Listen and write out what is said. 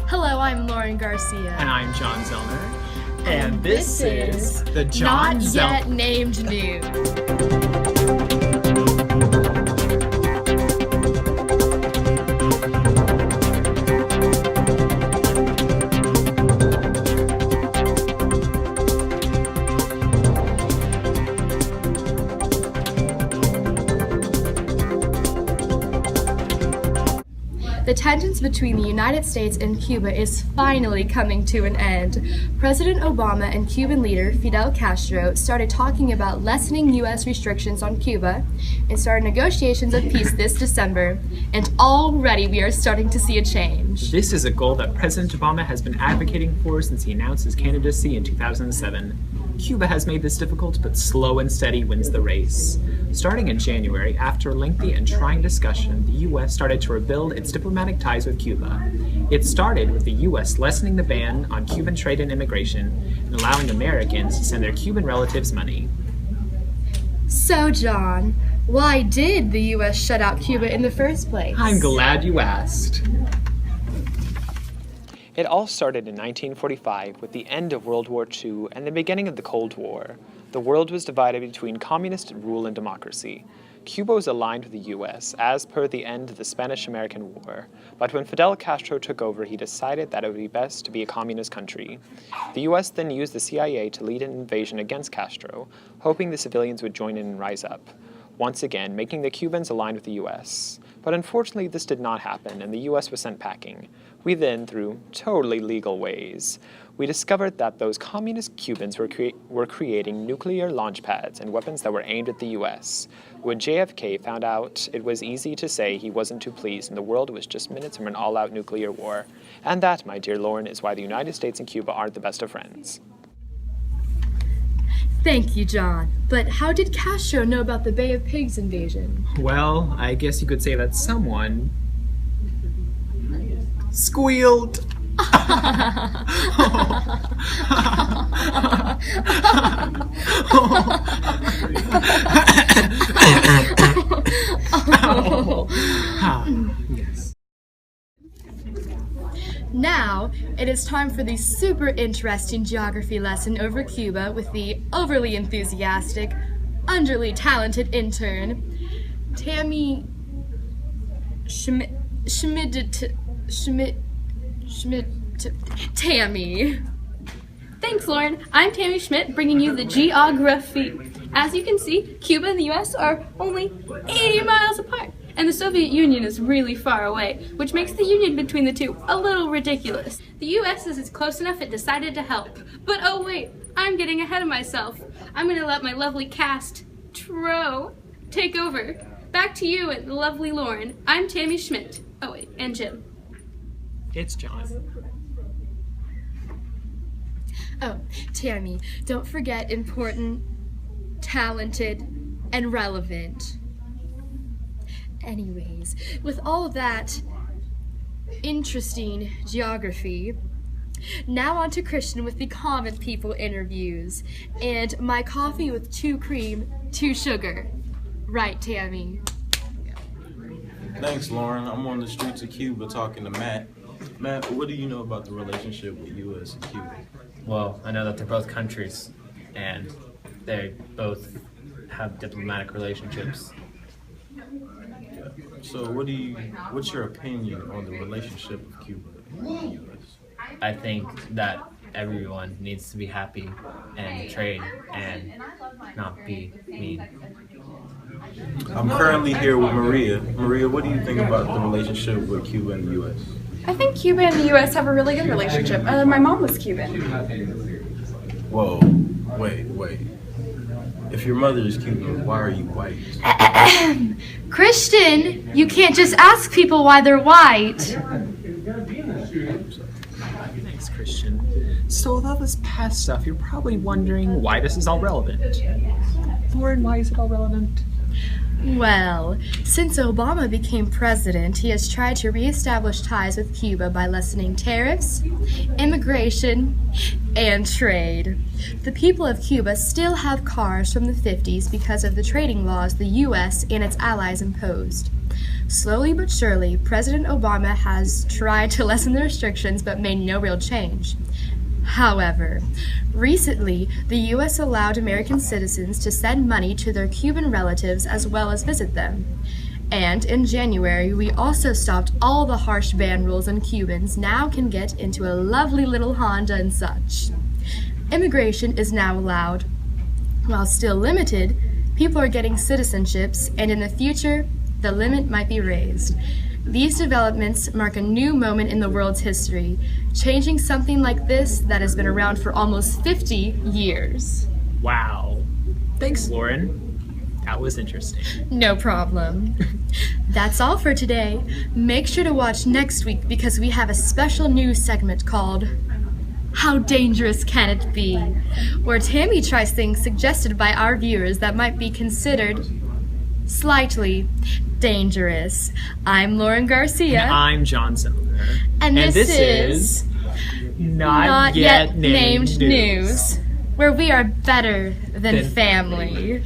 Hello, I'm Lauren Garcia. And I'm John Zellner. And this is the Not John Yet Zellner. Named News. The tensions between the United States and Cuba is finally coming to an end. President Obama and Cuban leader Fidel Castro started talking about lessening U.S. restrictions on Cuba and started negotiations of peace this December. And already we are starting to see a change. This is a goal that President Obama has been advocating for since he announced his candidacy in 2007. Cuba has made this difficult, but slow and steady wins the race. Starting in January, after a lengthy and trying discussion, the U.S. started to rebuild its diplomatic ties with Cuba. It started with the U.S. lessening the ban on Cuban trade and immigration and allowing Americans to send their Cuban relatives money. So, John, why did the U.S. shut out Cuba in the first place? I'm glad you asked. It all started in 1945 with the end of World War II and the beginning of the Cold War. The world was divided between communist rule and democracy. Cuba was aligned with the U.S. as per the end of the Spanish-American War, but when Fidel Castro took over, he decided that it would be best to be a communist country. The U.S. then used the CIA to lead an invasion against Castro, hoping the civilians would join in and rise up, once again making the Cubans aligned with the U.S. But unfortunately, this did not happen, and the U.S. was sent packing. We then, through totally legal ways, we discovered that those communist Cubans were creating nuclear launch pads and weapons that were aimed at the U.S. When JFK found out, it was easy to say he wasn't too pleased and the world was just minutes from an all-out nuclear war. And that, my dear Lauren, is why the United States and Cuba aren't the best of friends. Thank you, John. But how did Castro know about the Bay of Pigs invasion? Well, I guess you could say that someone squealed. Yes. Now, it is time for the super interesting geography lesson over Cuba with the overly enthusiastic, underly talented intern, Tammy Tammy. Thanks, Lauren. I'm Tammy Schmidt, bringing you the geography. As you can see, Cuba and the U.S. are only 80 miles apart, and the Soviet Union is really far away, which makes the union between the two a little ridiculous. The U.S. is close enough it decided to help. But oh wait, I'm getting ahead of myself. I'm going to let my lovely cast, Tro, take over. Back to you and the lovely Lauren. I'm Tammy Schmidt. Oh wait, and Jim. It's John. Oh, Tammy, don't forget important, talented, and relevant. Anyways, with all of that interesting geography, now on to Christian with the common people interviews and my coffee with 2 cream, 2 sugar. Right, Tammy? Thanks, Lauren. I'm on the streets of Cuba talking to Matt. Matt, what do you know about the relationship with U.S. and Cuba? Well, I know that they're both countries, and they both have diplomatic relationships. So what's your opinion on the relationship of Cuba and the U.S.? I think that everyone needs to be happy and trade and not be mean. I'm currently here with Maria. Maria, what do you think about the relationship with Cuba and the U.S.? I think Cuba and the U.S. have a really good relationship. My mom was Cuban. Whoa, wait. If your mother is Cuban, why are you white? Christian, you can't just ask people why they're white. Thanks, Christian. So with all this past stuff, you're probably wondering why this is all relevant. Lauren, why is it all relevant? Well, since Obama became president, he has tried to reestablish ties with Cuba by lessening tariffs, immigration, and trade. The people of Cuba still have cars from the 50s because of the trading laws the U.S. and its allies imposed. Slowly but surely, President Obama has tried to lessen the restrictions but made no real change. However, recently, the U.S. allowed American citizens to send money to their Cuban relatives as well as visit them. And in January, we also stopped all the harsh ban rules, and Cubans now can get into a lovely little Honda and such. Immigration is now allowed. While still limited, people are getting citizenships, and in the future, the limit might be raised. These developments mark a new moment in the world's history, changing something like this that has been around for almost 50 years. Wow. Thanks, Lauren. That was interesting. No problem. That's all for today. Make sure to watch next week because we have a special news segment called How Dangerous Can It Be? Where Tammy tries things suggested by our viewers that might be considered slightly dangerous. I'm Lauren Garcia. And I'm John Silver. And this is Not Yet Named News, where we are better than family.